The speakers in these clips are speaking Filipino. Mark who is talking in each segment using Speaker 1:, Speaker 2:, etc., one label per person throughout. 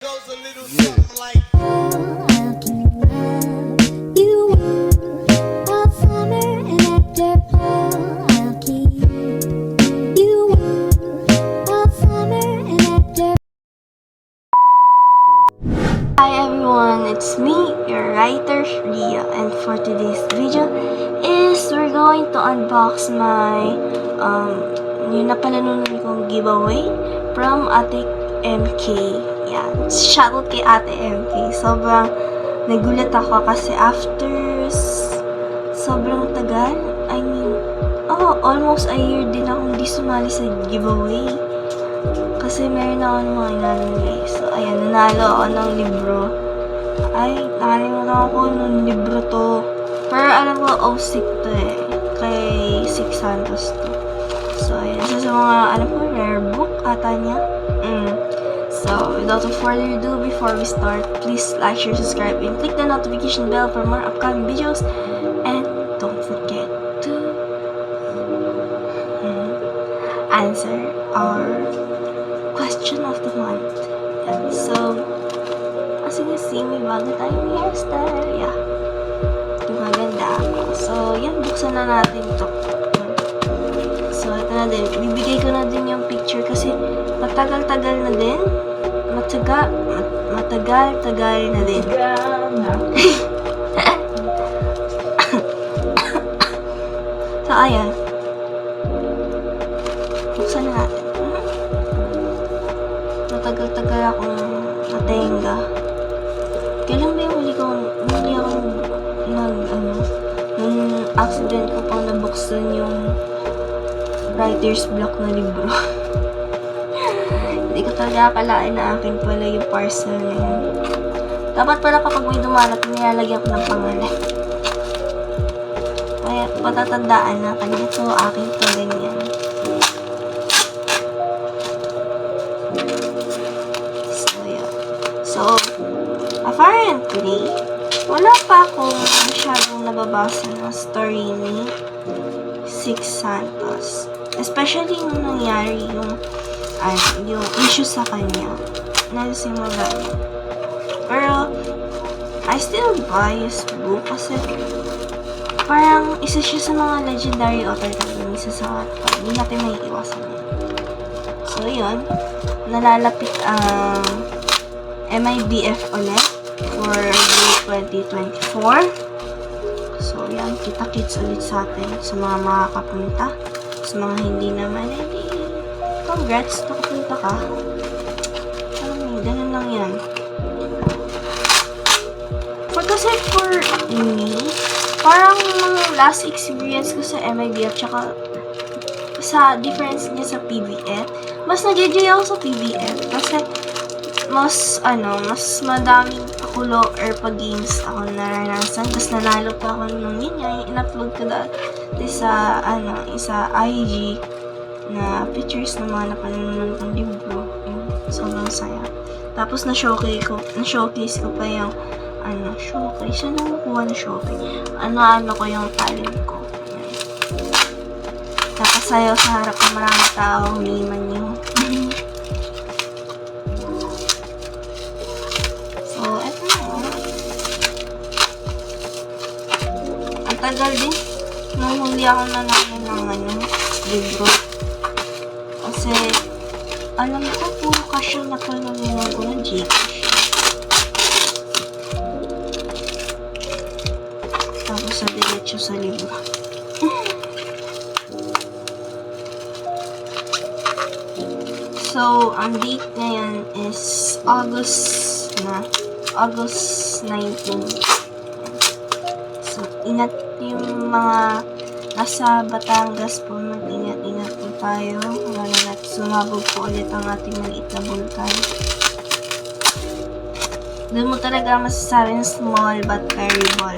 Speaker 1: Goes a little something like
Speaker 2: Hi everyone, it's me, your writer Ria, and for today's video is we're going to unbox my yung napanalunan kong giveaway from Ate MK. Yan, shoutout kay Ate MK. Sobrang nagulat ako kasi after sobrang tagal, almost a year din ako hindi sumali sa giveaway. Kasi meron ako ng mga inanong So, ayan, nanalo ako ng libro. Ay, nakalimutan ako nung libro to. Pero alam ko, OSIC to eh. Kay Six Santos to. So, ayan. Isa sa mga, alam ko, rare book ata niya. So, without further ado, before we start, please like, share, subscribe, and click the notification bell for more upcoming videos. And don't forget to answer our question of the month. Yeah. So, as you can see, may bago tayong hairstyle. Yeah. Maganda ako. So, yan. Buksan na natin ito. So, ito na din. Bibigay ko na din yung picture kasi matagal-tagal na din. Matagal-tagal na din. So, ayan. Buksan na natin. Matagal-tagal akong natenga. Kailan ba yung huli akong nung accident ko pang nabuksan yung writer's block na libro. Hindi ko talaga akalain na akin pala yung parcel na yun. Dapat pala kapag may dumanat, nilalagyan ko ng pangalan. Kaya patatandaan na kanito akin to ganyan. So, apparently, wala pa akong masyadong nababasa ng story ni Six Santos. Especially nung nangyari yung issue sa kanya. Nagsimula. Pero, I still buy his book kasi parang isa siya sa mga legendary author na isa sa hindi natin may iwasan yun. So, yun. Nalalapit ang MIBF ulit for May 2024. So, yan. Kita-kits ulit sa atin sa mga makakapunta. Sa mga hindi naman, congrats, nakapunta ka. Ganun lang yan. Kasi for me, parang last experience ko sa MIBF tsaka sa difference niya sa PBF, mas nag-enjoy ako sa PBF kasi mas madaming pakulo or pag-games ako naranasan. Tapos nanalo pa ako nung yun nga, in-upload ko dati sa IG na pictures ng mga napanonood ng libro. Sobrang saya. Tapos na-showcase ko pa yung showcase. Saan nakukuha na showcase? Ko yung talent ko. Tapos sayo sa harap ng maraming tao, humiman yung tagal din nung huli ako nanalo ng libro. Kasi, alam ko, puro cash yung napanalunan ko ng Gcash. Tapos sa diretso sa libro. So, ang date ngayon is August 19. So, yung mga nasa Batangas po, mag-ingat-ingat po tayo. Lalo na't sumabog po ulit ang ating maliit na bulkan. Doon mo talaga masasabi ng small but terrible.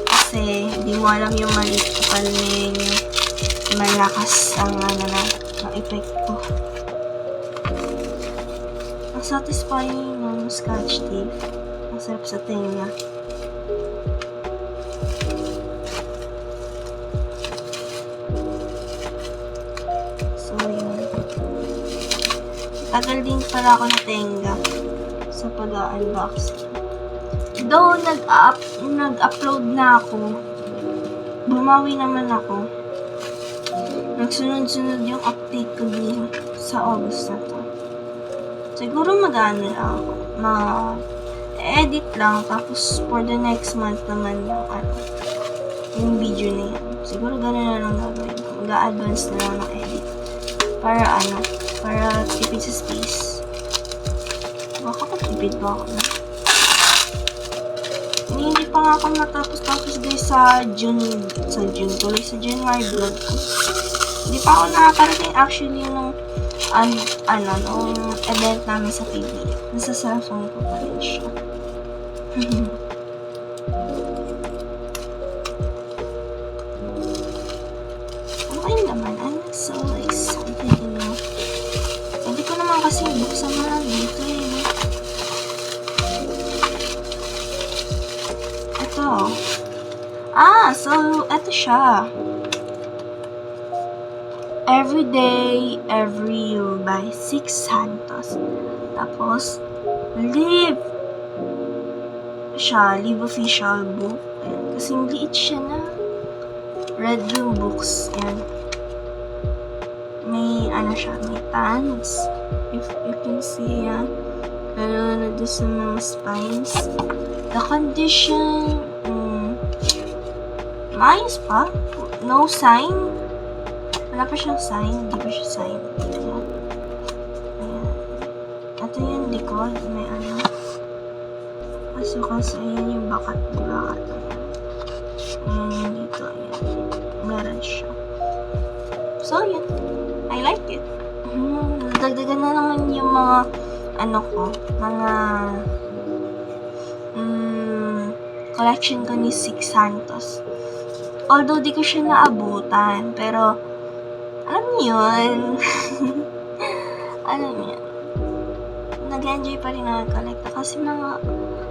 Speaker 2: Kasi, di mo alam yung maliit kapal yung malakas ang epekto. Ang satisfying ng Scotch tape. Ang sarap sa tenga. So, yun. Tagal din pala ako natenga sa pag-unboxing. Though nag-upload na ako, bumawi naman ako. Nagsunod-sunod yung update ko din sa August na to. Siguro mag-ano lang ako, edit lang, tapos for the next month naman yung video na yan. Siguro gano'n na lang gagawin ko. Mag-a-advance na lang ng edit. Para tipid sa space. Makakapagtipid ba ako na? Hindi pa nga ako natapos guys sa January vlog ko. Hindi pa ako nakakarating actually nung event namin sa PBF. Nasa cellphone ko pa rin siya. Okay naman, I'm so excited, you know. Sabi ko naman kasi buksan mo lang dito Ito. So, ito siya. Every Day, Every You by Six Santos. Tapos, Live official book. Ayan. Kasing liit siya na. Red Room Books. Ayan. May tags. If you can see, yan. Doon sa mga spines. The condition, maayos pa. No sign. Wala pa siyang sign. Hindi pa siya sign. Ayan. Ito yung likod. May kasi ayan yung bakat. Ayan yung dito. Ayan. Meron siya. So, yun. I like it. Dagdagan na naman yung mga collection ko ni Six Santos. Although di ko siya naabutan, pero alam niyo yun. Alam niyo, nag-enjoy pa rin nag-collect kasi mga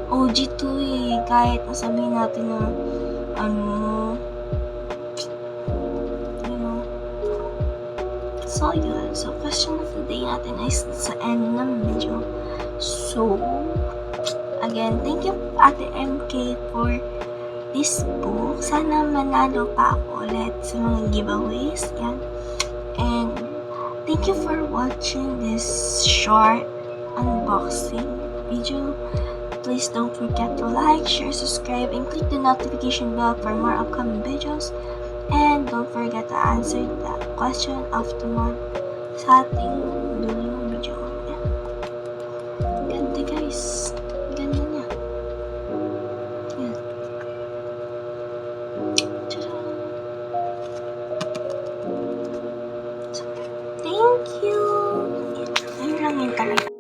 Speaker 2: OG to kahit nasabihin natin na So yun, so question of the day natin is sa end ng video. So again, thank you Ate MK for this book. Sana manalo pa ako ulit sa mga giveaways. Yan. And thank you for watching this short unboxing video. Please don't forget to like, share, subscribe, and click the notification bell for more upcoming videos. And don't forget to answer the question of the month sa ating dulo ng video. Yan. Ganda guys. Ganda niya. Yan. Thank you. Ayun lang yun talaga.